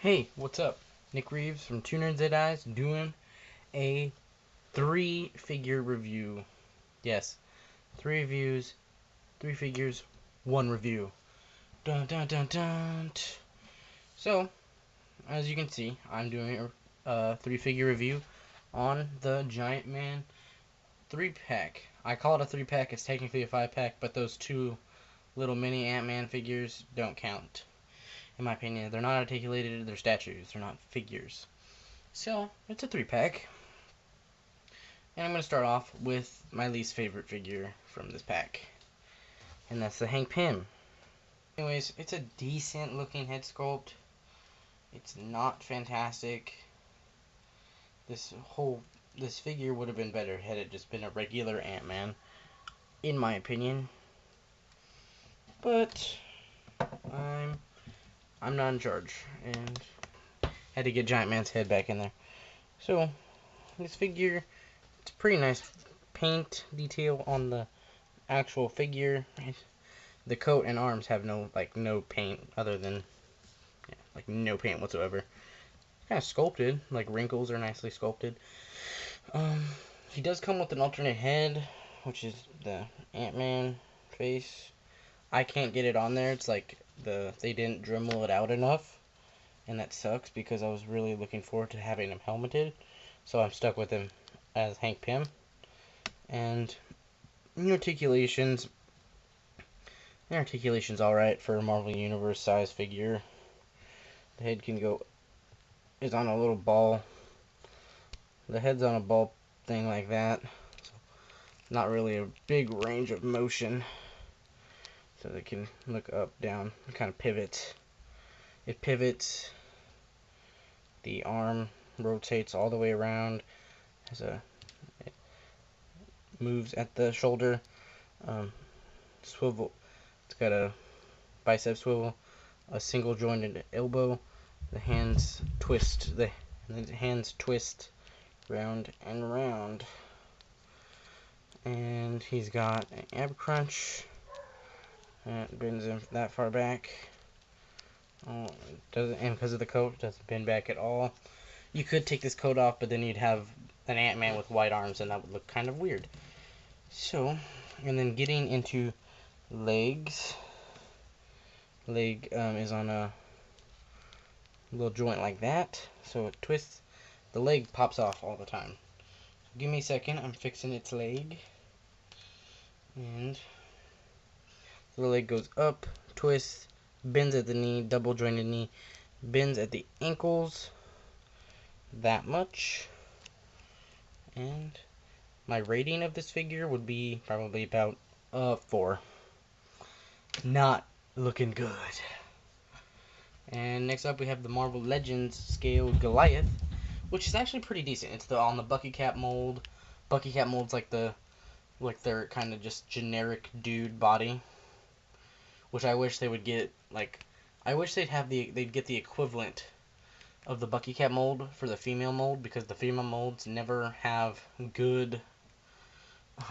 Hey, what's up? Nick Reeves from Two Nerds That Eyes doing a 3-figure review. Yes, 3 reviews, 3 figures, 1 review. Dun dun dun dun. So, as you can see, I'm doing a 3-figure review on the Giant Man 3-pack. I call it a 3-pack, it's technically a 5-pack, but those 2 little mini Ant-Man figures don't count. In my opinion, they're not articulated, they're statues, they're not figures. So, it's a 3-pack. And I'm going to start off with my least favorite figure from this pack. And that's the Hank Pym. Anyways, it's a decent looking head sculpt. It's not fantastic. This figure would have been better had it just been a regular Ant-Man, in my opinion. But I'm not in charge, and had to get Giant Man's head back in there. So this figure, it's pretty nice paint detail on the actual figure. The coat and arms have no paint other than no paint whatsoever. Kind of sculpted, like wrinkles are nicely sculpted. He does come with an alternate head, which is the Ant-Man face. I can't get it on there. It's like they didn't Dremel it out enough, and that sucks because I was really looking forward to having him helmeted. So I'm stuck with him as Hank Pym. And articulation's alright for a Marvel Universe size figure. The head is on a little ball. The head's on a ball thing like that. So not really a big range of motion. So they can look up, down, kind of pivot. It pivots. The arm rotates all the way around. It moves at the shoulder. Swivel. It's got a bicep swivel, a single jointed elbow. The hands twist. Round and round. And he's got an ab crunch. It bends him that far back. And because of the coat, it doesn't bend back at all. You could take this coat off, but then you'd have an Ant-Man with white arms, and that would look kind of weird. So, and then getting into legs. Leg is on a little joint like that, so it twists. The leg pops off all the time. Give me a second, I'm fixing its leg. And the leg goes up, twists, bends at the knee, double jointed knee, bends at the ankles, that much. And my rating of this figure would be probably about 4. Not looking good. And next up we have the Marvel Legends scale Goliath, which is actually pretty decent. It's on the Bucky Cap mold. Bucky Cap mold's like their kind of just generic dude body, which I wish they would get. I wish they'd get the equivalent of the Bucky Cap mold for the female mold, because the female molds never have good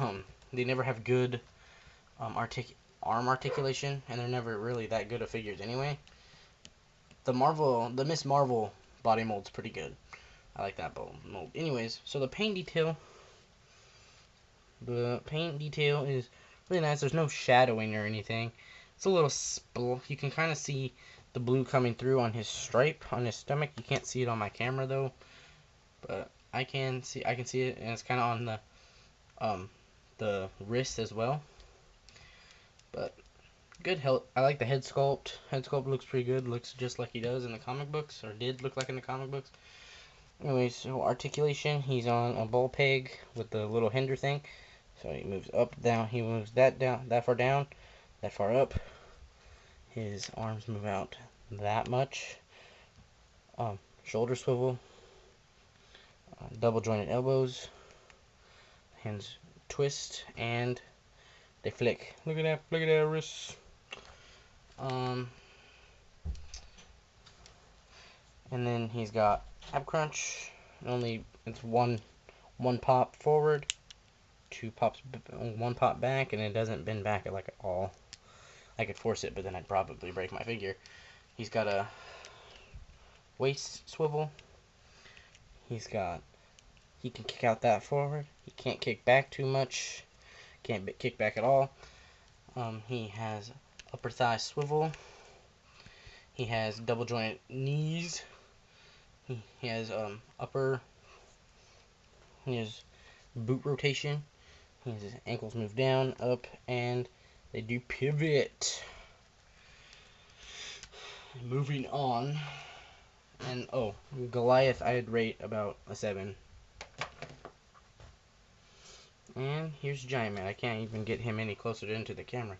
arm articulation, and they're never really that good of figures anyway. The Miss Marvel body mold's pretty good. I like that mold. Anyways, so the paint detail is really nice. There's no shadowing or anything. It's a little you can kind of see the blue coming through on his stripe on his stomach. You can't see it on my camera though, but I can see it, and it's kind of on the wrist as well. But good health. I like the head sculpt. Head sculpt looks pretty good. Looks just like he does in the comic books, or did look like in the comic books. Anyways, so articulation, he's on a ball peg with the little hinder thing. So he moves up, down. He moves that far down, that far up. His arms move out that much. Shoulder swivel. Double jointed elbows. Hands twist and they flick. Look at that! Look at that wrist. And then he's got ab crunch. It's one pop forward, one pop back, and it doesn't bend back at all. I could force it, but then I'd probably break my figure. He's got a waist swivel. He can kick out that forward. He can't kick back too much. Can't kick back at all. He has upper thigh swivel. He has double jointed knees. He has He has boot rotation. His ankles move down, up, and they do pivot. Moving on, and Goliath I'd rate about a 7. And here's Giant Man. I can't even get him any closer into the camera.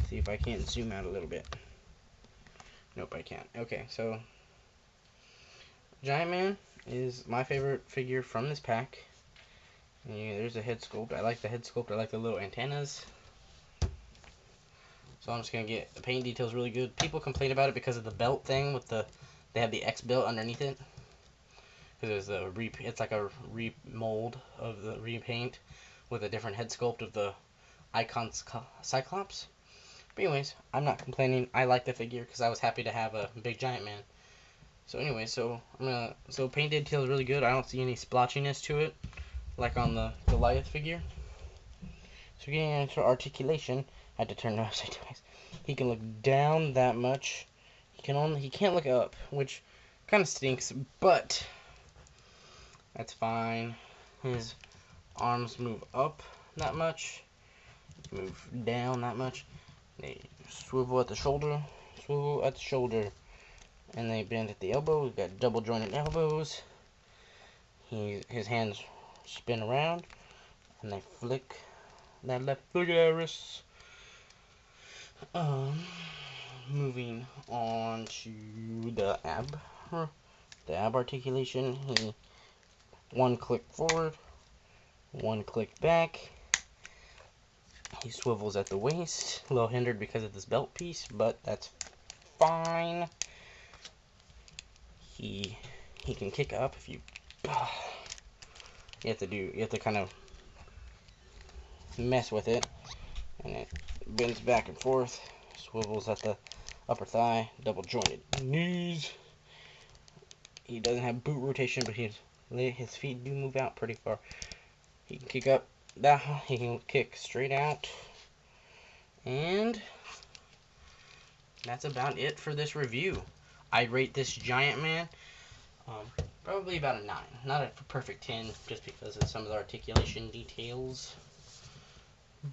See if I can't zoom out a little bit. Nope, I can't. Okay, so Giant Man is my favorite figure from this pack. And there's a head sculpt. I like the head sculpt. I like the little antennas. So I'm just gonna get the paint details really good. People complain about it because of the belt thing with they have the X belt underneath it. Because it's like a remold of the repaint with a different head sculpt of the Icon Cyclops. But anyways, I'm not complaining. I like the figure because I was happy to have a big Giant Man. So anyway, so paint detail is really good. I don't see any splotchiness to it like on the Goliath figure. So getting into articulation, I had to turn it upside down. He can look down that much. He can't look up, which kind of stinks, but that's fine. His arms move up that much, move down that much. They swivel at the shoulder, and they bend at the elbow. We've got double jointed elbows. His hands spin around, and they flick that left foot at our wrists. Moving on to the ab articulation. One click forward, one click back. He swivels at the waist, a little hindered because of this belt piece, but that's fine. He can kick up if you have to kind of mess with it, and it bends back and forth, swivels at the upper thigh, double jointed knees. He doesn't have boot rotation, but his feet do move out pretty far. He can kick up he can kick straight out, and that's about it for this review. I rate this Giant Man probably about a 9. Not a perfect 10, just because of some of the articulation details.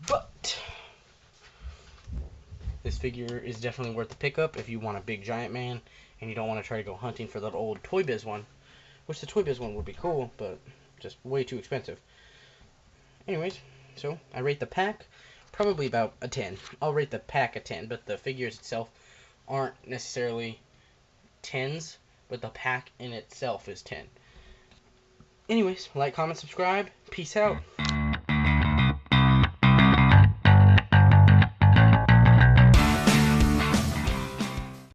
But this figure is definitely worth the pickup if you want a big Giant Man and you don't want to try to go hunting for that old Toy Biz one, which the Toy Biz one would be cool, but just way too expensive. Anyways, so I rate the pack probably about a 10. I'll rate the pack a 10, but the figures itself aren't necessarily 10s, but the pack in itself is 10. Anyways, like, comment, subscribe. Peace out.